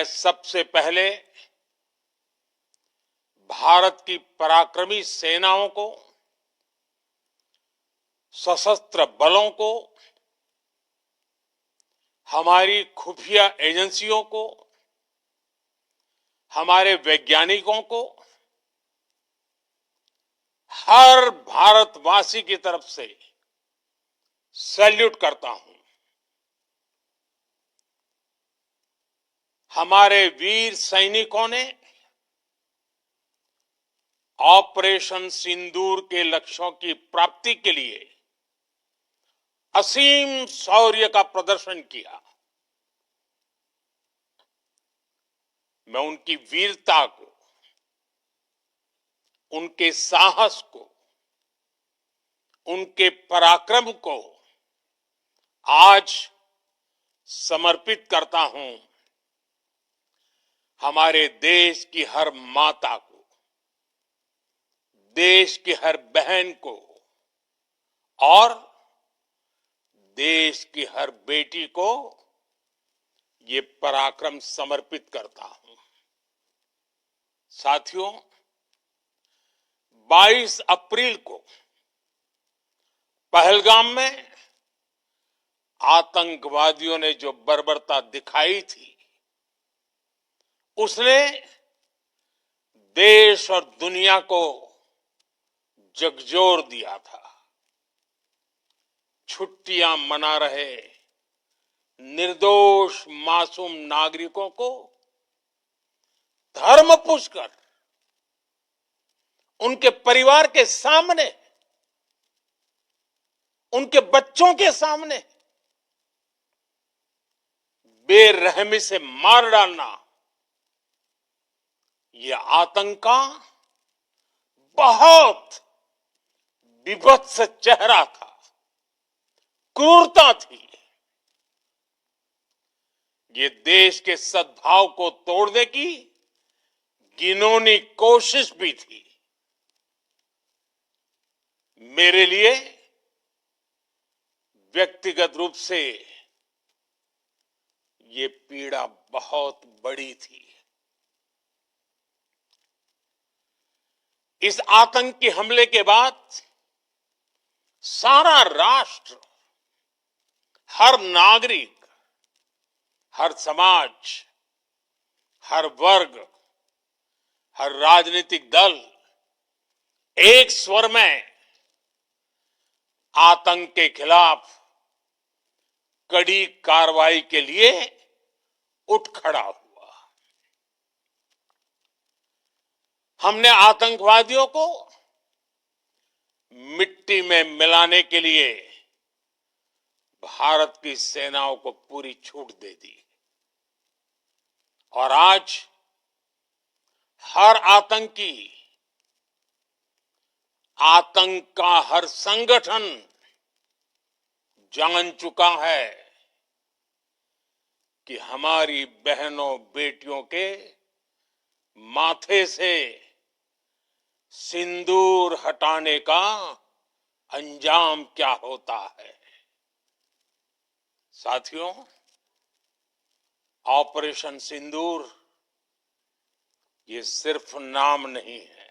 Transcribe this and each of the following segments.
मैं सबसे पहले भारत की पराक्रमी सेनाओं को, सशस्त्र बलों को, हमारी खुफिया एजेंसियों को, हमारे वैज्ञानिकों को, हर भारतवासी की तरफ से सैल्यूट करता हूं। हमारे वीर सैनिकों ने ऑपरेशन सिंदूर के लक्ष्यों की प्राप्ति के लिए असीम शौर्य का प्रदर्शन किया। मैं उनकी वीरता को, उनके साहस को, उनके पराक्रम को आज समर्पित करता हूं। हमारे देश की हर माता को, देश की हर बहन को और देश की हर बेटी को ये पराक्रम समर्पित करता हूं। साथियों, 22 अप्रैल को पहलगाम में आतंकवादियों ने जो बर्बरता दिखाई थी, उसने देश और दुनिया को झकझोर दिया था। छुट्टियां मना रहे निर्दोष मासूम नागरिकों को धर्म पूछकर उनके परिवार के सामने, उनके बच्चों के सामने बेरहमी से मार डालना, यह आतंक का बहुत विभत्स चेहरा था, क्रूरता थी। ये देश के सद्भाव को तोड़ने की घिनौनी कोशिश भी थी। मेरे लिए व्यक्तिगत रूप से ये पीड़ा बहुत बड़ी थी। इस आतंकी हमले के बाद सारा राष्ट्र, हर नागरिक, हर समाज, हर वर्ग, हर राजनीतिक दल एक स्वर में आतंक के खिलाफ कड़ी कार्रवाई के लिए उठ खड़ा हुआ। हमने आतंकवादियों को मिट्टी में मिलाने के लिए भारत की सेनाओं को पूरी छूट दे दी और आज हर आतंकी, आतंक का हर संगठन जान चुका है कि हमारी बहनों बेटियों के माथे से सिंदूर हटाने का अंजाम क्या होता है। साथियों, ऑपरेशन सिंदूर ये सिर्फ नाम नहीं है,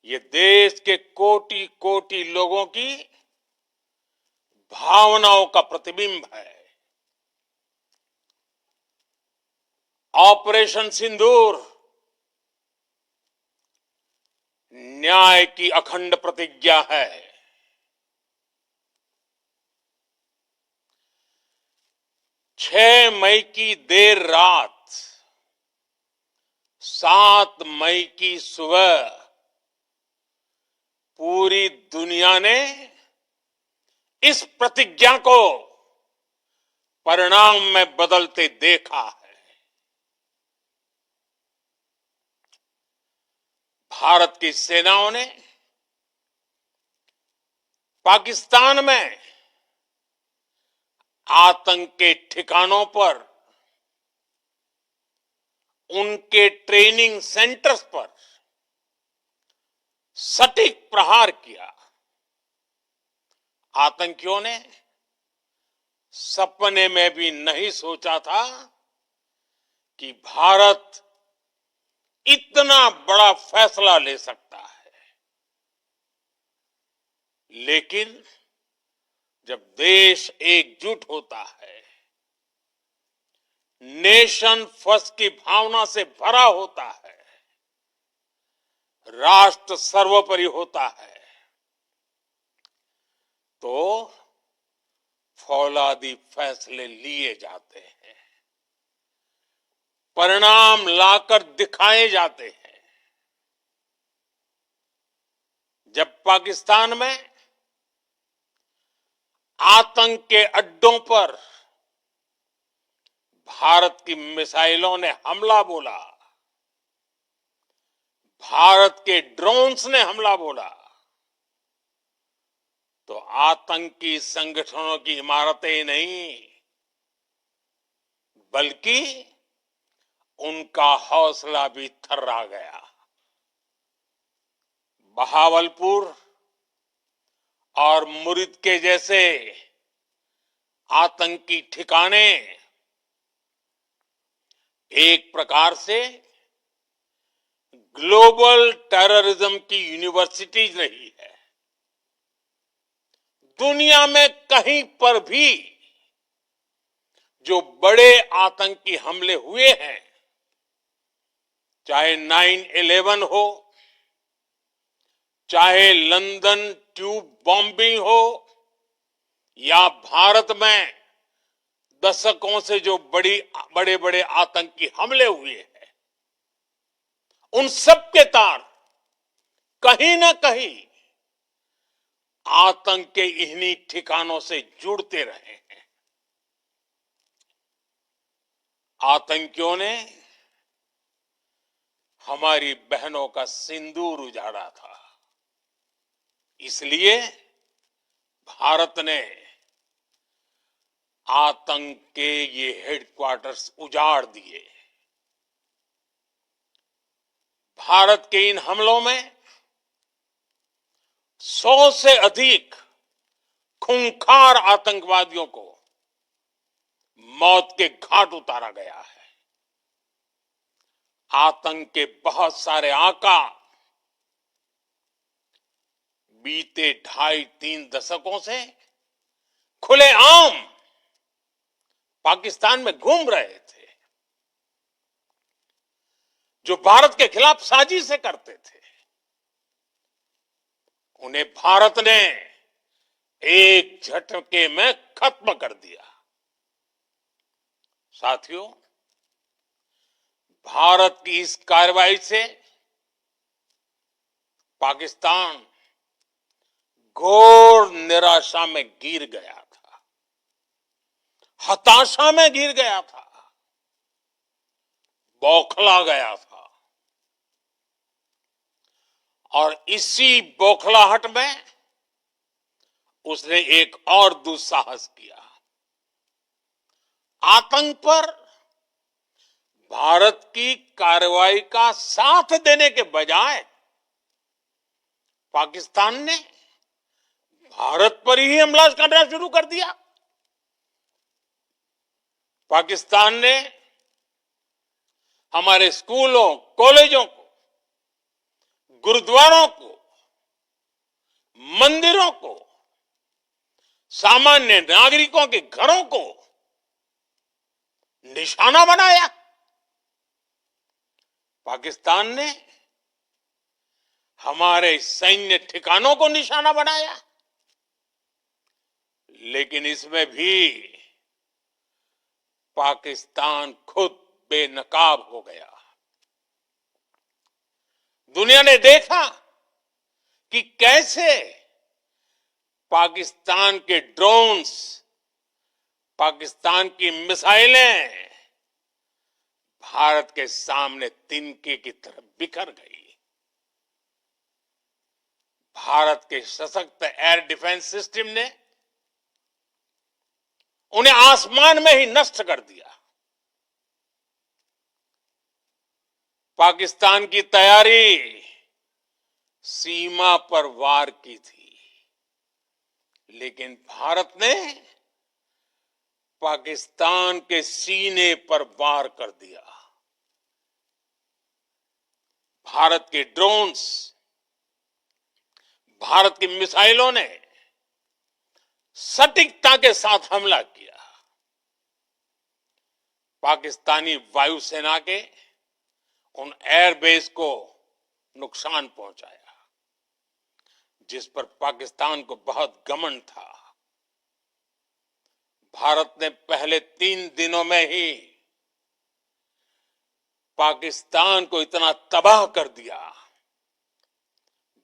ये देश के कोटि कोटि लोगों की भावनाओं का प्रतिबिंब है। ऑपरेशन सिंदूर न्याय की अखंड प्रतिज्ञा है। 6 मई की देर रात, 7 मई की सुबह पूरी दुनिया ने इस प्रतिज्ञा को परिणाम में बदलते देखा है। भारत की सेनाओं ने पाकिस्तान में आतंक के ठिकानों पर, उनके ट्रेनिंग सेंटर्स पर सटीक प्रहार किया। आतंकियों ने सपने में भी नहीं सोचा था कि भारत इतना बड़ा फैसला ले सकता है, लेकिन जब देश एकजुट होता है, नेशन फर्स्ट की भावना से भरा होता है, राष्ट्र सर्वोपरि होता है, तो फौलादी फैसले लिए जाते हैं, परिणाम लाकर दिखाए जाते हैं। जब पाकिस्तान में आतंक के अड्डों पर भारत की मिसाइलों ने हमला बोला, भारत के ड्रोन्स ने हमला बोला, तो आतंकी संगठनों की इमारतें नहीं, बल्कि उनका हौसला भी थर्रा गया। बहावलपुर और मुरिद के जैसे आतंकी ठिकाने एक प्रकार से ग्लोबल टेररिज्म की यूनिवर्सिटीज रही है। दुनिया में कहीं पर भी जो बड़े आतंकी हमले हुए हैं, चाहे 9/11 हो, चाहे लंदन ट्यूब बॉम्बिंग हो, या भारत में दशकों से जो बड़े बड़े आतंकी हमले हुए हैं, उन सब के तार कहीं ना कहीं आतंक के इन्हीं ठिकानों से जुड़ते रहे हैं। आतंकियों ने हमारी बहनों का सिंदूर उजाड़ा था, इसलिए भारत ने आतंक के ये हेडक्वार्टर्स उजाड़ दिए। भारत के इन हमलों में 100 से अधिक खूंखार आतंकवादियों को मौत के घाट उतारा गया है। आतंक के बहुत सारे आका बीते 2.5-3 दशकों से खुलेआम पाकिस्तान में घूम रहे थे, जो भारत के खिलाफ साजिशें करते थे। उन्हें भारत ने एक झटके में खत्म कर दिया। साथियों, भारत की इस कार्रवाई से पाकिस्तान घोर निराशा में गिर गया था, हताशा में गिर गया था, बौखला गया था। और इसी बौखलाहट में उसने एक और दुस्साहस किया। आतंक पर भारत की कार्रवाई का साथ देने के बजाय पाकिस्तान ने भारत पर ही हमला करना शुरू कर दिया। पाकिस्तान ने हमारे स्कूलों, कॉलेजों को, गुरुद्वारों को, मंदिरों को, सामान्य नागरिकों के घरों को निशाना बनाया। पाकिस्तान ने हमारे सैन्य ठिकानों को निशाना बनाया। लेकिन इसमें भी पाकिस्तान खुद बेनकाब हो गया। दुनिया ने देखा कि कैसे पाकिस्तान के ड्रोन्स, पाकिस्तान की मिसाइलें भारत के सामने तिनके की तरह बिखर गई। भारत के सशक्त एयर डिफेंस सिस्टम ने उन्हें आसमान में ही नष्ट कर दिया। पाकिस्तान की तैयारी सीमा पर वार की थी, लेकिन भारत ने पाकिस्तान के सीने पर वार कर दिया। भारत के ड्रोन्स, भारत की मिसाइलों ने सटीकता के साथ हमला किया। पाकिस्तानी वायुसेना के उन एयरबेस को नुकसान पहुंचाया, जिस पर पाकिस्तान को बहुत घमंड था। भारत ने पहले 3 दिनों में ही पाकिस्तान को इतना तबाह कर दिया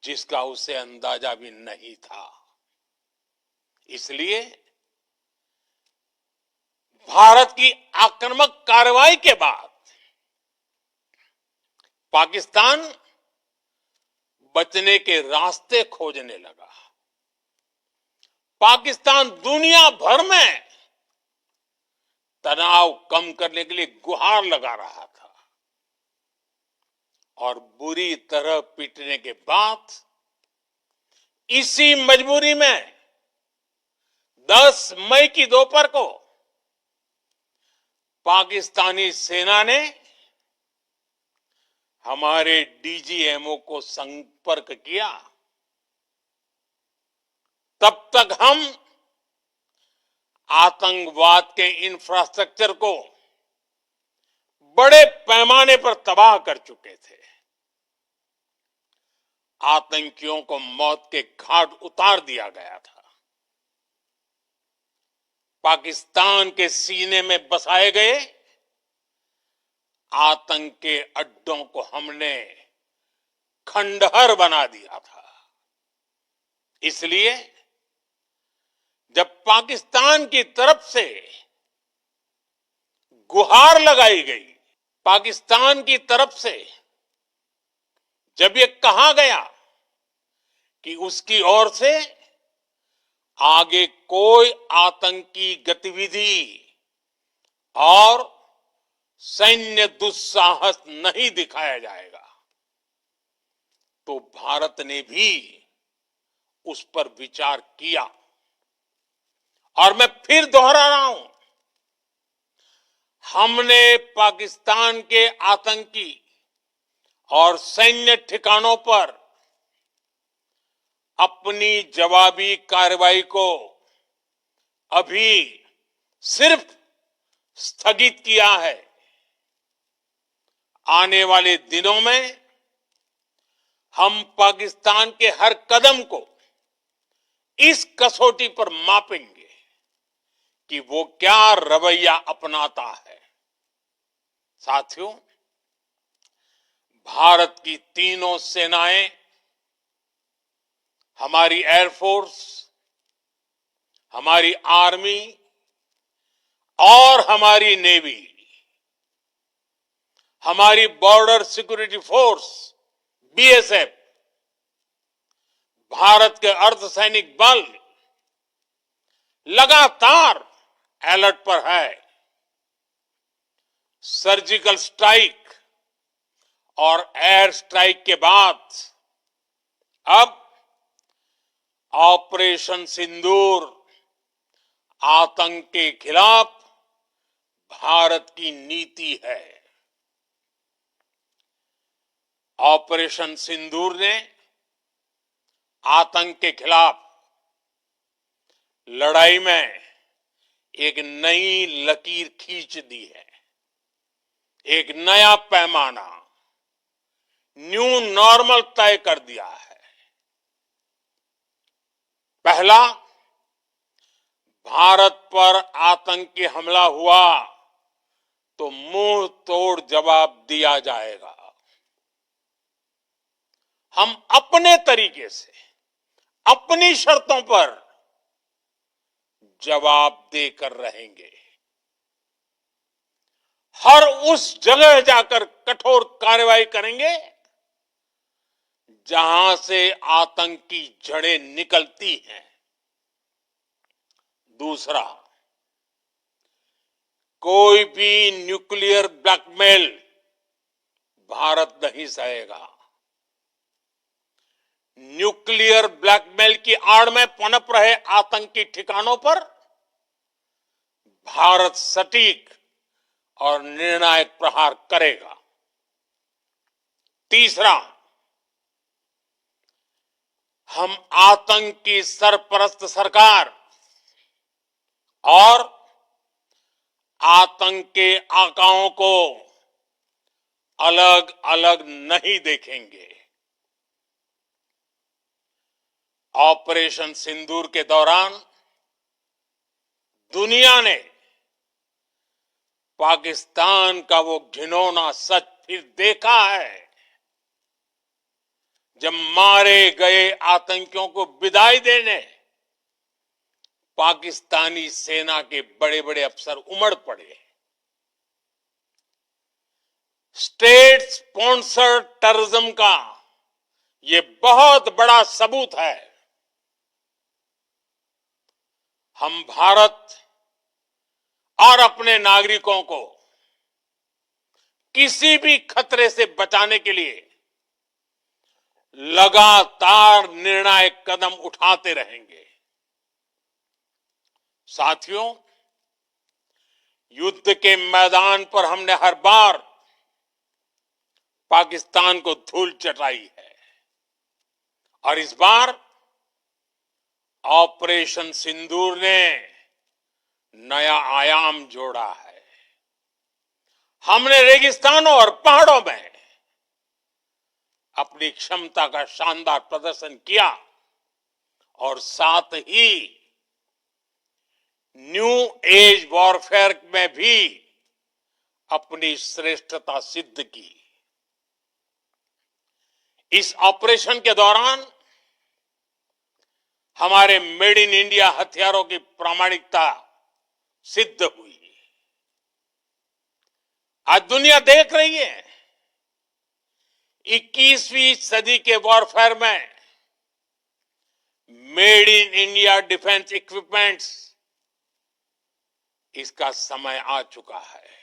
जिसका उसे अंदाजा भी नहीं था। इसलिए भारत की आक्रामक कार्रवाई के बाद पाकिस्तान बचने के रास्ते खोजने लगा। पाकिस्तान दुनिया भर में तनाव कम करने के लिए गुहार लगा रहा था और बुरी तरह पीटने के बाद इसी मजबूरी में 10 मई की दोपहर को पाकिस्तानी सेना ने हमारे डीजीएमओ को संपर्क किया। तब तक हम आतंकवाद के इंफ्रास्ट्रक्चर को बड़े पैमाने पर तबाह कर चुके थे। आतंकियों को मौत के घाट उतार दिया गया था। पाकिस्तान के सीने में बसाए गए आतंक के अड्डों को हमने खंडहर बना दिया था। इसलिए जब पाकिस्तान की तरफ से गुहार लगाई गई, पाकिस्तान की तरफ से जब ये कहा गया कि उसकी ओर से आगे कोई आतंकी गतिविधि और सैन्य दुस्साहस नहीं दिखाया जाएगा, तो भारत ने भी उस पर विचार किया। और मैं फिर दोहरा रहा हूं, हमने पाकिस्तान के आतंकी और सैन्य ठिकानों पर अपनी जवाबी कार्रवाई को अभी सिर्फ स्थगित किया है। आने वाले दिनों में हम पाकिस्तान के हर कदम को इस कसौटी पर मापेंगे कि वो क्या रवैया अपनाता है। साथियों, भारत की तीनों सेनाएं, हमारी एयरफोर्स, हमारी आर्मी और हमारी नेवी, हमारी border security force BSF, Bharat के अर्धसैनिक बल लगातार अलर्ट पर है। सर्जिकल स्ट्राइक और एयर स्ट्राइक के बाद अब ऑपरेशन सिंदूर आतंक के खिलाफ भारत की नीति है। ऑपरेशन सिंदूर ने आतंक के खिलाफ लड़ाई में एक नई लकीर खींच दी है, एक नया पैमाना, न्यू नॉर्मल तय कर दिया है। पहला, भारत पर आतंकी हमला हुआ तो मुंह तोड़ जवाब दिया जाएगा। हम अपने तरीके से, अपनी शर्तों पर जवाब देकर रहेंगे। हर उस जगह जाकर कठोर कार्रवाई करेंगे जहां से आतंक की जड़ें निकलती हैं। दूसरा, कोई भी न्यूक्लियर ब्लैकमेल भारत नहीं सहेगा। न्यूक्लियर ब्लैकमेल की आड़ में पनप रहे आतंकी ठिकानों पर भारत सटीक और निर्णायक प्रहार करेगा। तीसरा, हम आतंक की सरपरस्त सरकार और आतंक के आकाओं को अलग अलग नहीं देखेंगे। ऑपरेशन सिंदूर के दौरान दुनिया ने पाकिस्तान का वो घिनौना सच फिर देखा है, जब मारे गए आतंकियों को विदाई देने पाकिस्तानी सेना के बड़े बड़े अफसर उमड़ पड़े। स्टेट स्पॉन्सर्ड टेररिज्म का ये बहुत बड़ा सबूत है। हम भारत और अपने नागरिकों को किसी भी खतरे से बचाने के लिए लगातार निर्णायक कदम उठाते रहेंगे। साथियों, युद्ध के मैदान पर हमने हर बार पाकिस्तान को धूल चटाई है और इस बार ऑपरेशन सिंदूर ने नया आयाम जोड़ा है। हमने रेगिस्तानों और पहाड़ों में अपनी क्षमता का शानदार प्रदर्शन किया और साथ ही न्यू एज वॉरफेयर में भी अपनी श्रेष्ठता सिद्ध की। इस ऑपरेशन के दौरान हमारे मेड इन इंडिया हथियारों की प्रामाणिकता सिद्ध हुई। आज दुनिया देख रही है 21वीं सदी के वॉरफेयर में made in India defence equipments, इसका समय आ चुका है।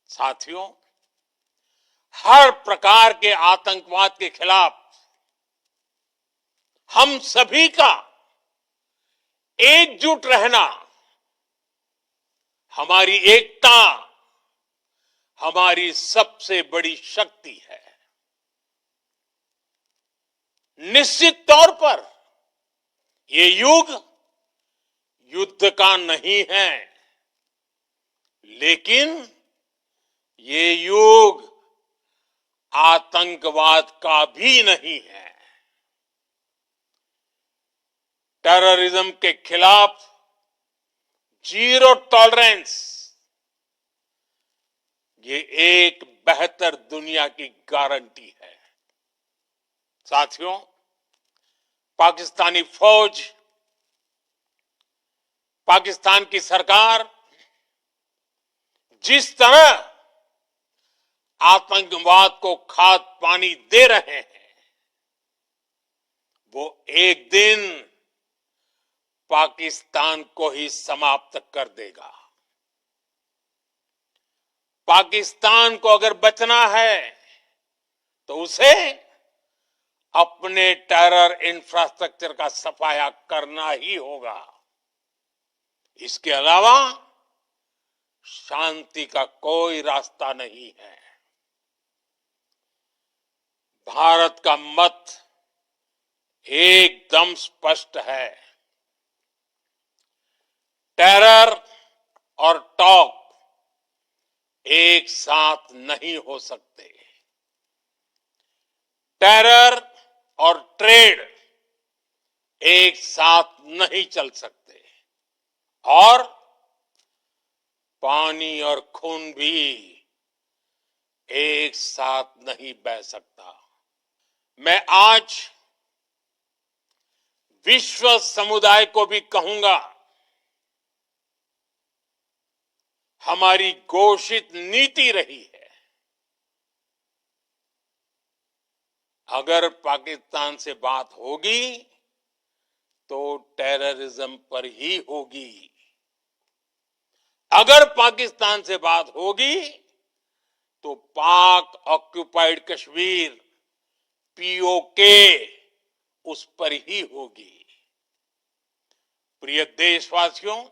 साथियों, हर प्रकार के आतंकवाद के खिलाफ हम सभी का एकजुट रहना, हमारी एकता हमारी सबसे बड़ी शक्ति है। निश्चित तौर पर ये युग युद्ध का नहीं है, लेकिन ये युग आतंकवाद का भी नहीं है। टेररिज्म के खिलाफ जीरो टॉलरेंस, ये एक बेहतर दुनिया की गारंटी है। साथियों, पाकिस्तानी फौज, पाकिस्तान की सरकार जिस तरह आतंकवाद को खाद पानी दे रहे हैं, वो एक दिन पाकिस्तान को ही समाप्त कर देगा। पाकिस्तान को अगर बचना है तो उसे अपने टेरर इंफ्रास्ट्रक्चर का सफाया करना ही होगा। इसके अलावा शांति का कोई रास्ता नहीं है। भारत का मत एकदम स्पष्ट है। टेरर और टॉक एक साथ नहीं हो सकते। टेरर और ट्रेड एक साथ नहीं चल सकते और पानी और खून भी एक साथ नहीं बह सकता। मैं आज विश्व समुदाय को भी कहूंगा, हमारी घोषित नीति रही है, अगर पाकिस्तान से बात होगी तो टेररिज्म पर ही होगी। अगर पाकिस्तान से बात होगी तो पाक ऑक्युपाइड कश्मीर पीओके उस पर ही होगी। प्रिय देशवासियों,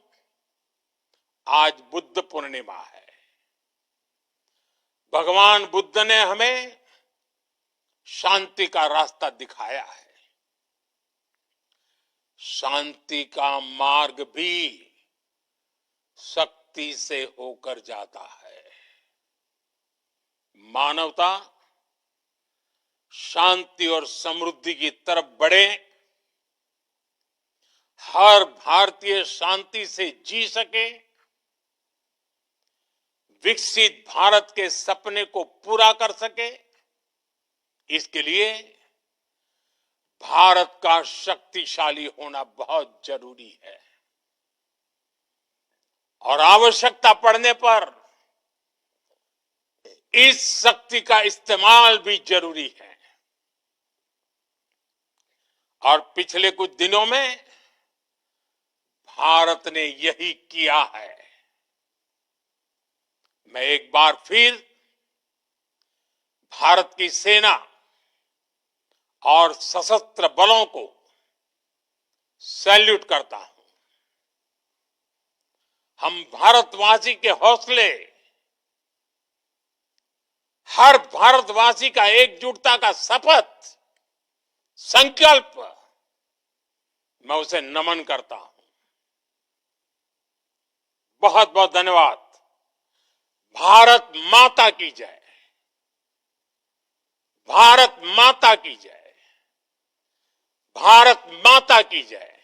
आज बुद्ध पूर्णिमा है। भगवान बुद्ध ने हमें शांति का रास्ता दिखाया है। शांति का मार्ग भी शक्ति से होकर जाता है। मानवता शांति और समृद्धि की तरफ बढ़े, हर भारतीय शांति से जी सके, विकसित भारत के सपने को पूरा कर सके, इसके लिए भारत का शक्तिशाली होना बहुत जरूरी है। और आवश्यकता पड़ने पर इस शक्ति का इस्तेमाल भी जरूरी है। और पिछले कुछ दिनों में भारत ने यही किया है। मैं एक बार फिर भारत की सेना और सशस्त्र बलों को सैल्यूट करता हूं। हम भारतवासी के हौसले, हर भारतवासी का एकजुटता का शपथ, संकल्प, मैं उसे नमन करता हूं। बहुत बहुत धन्यवाद। भारत माता की जय। भारत माता की जय। भारत माता की जय।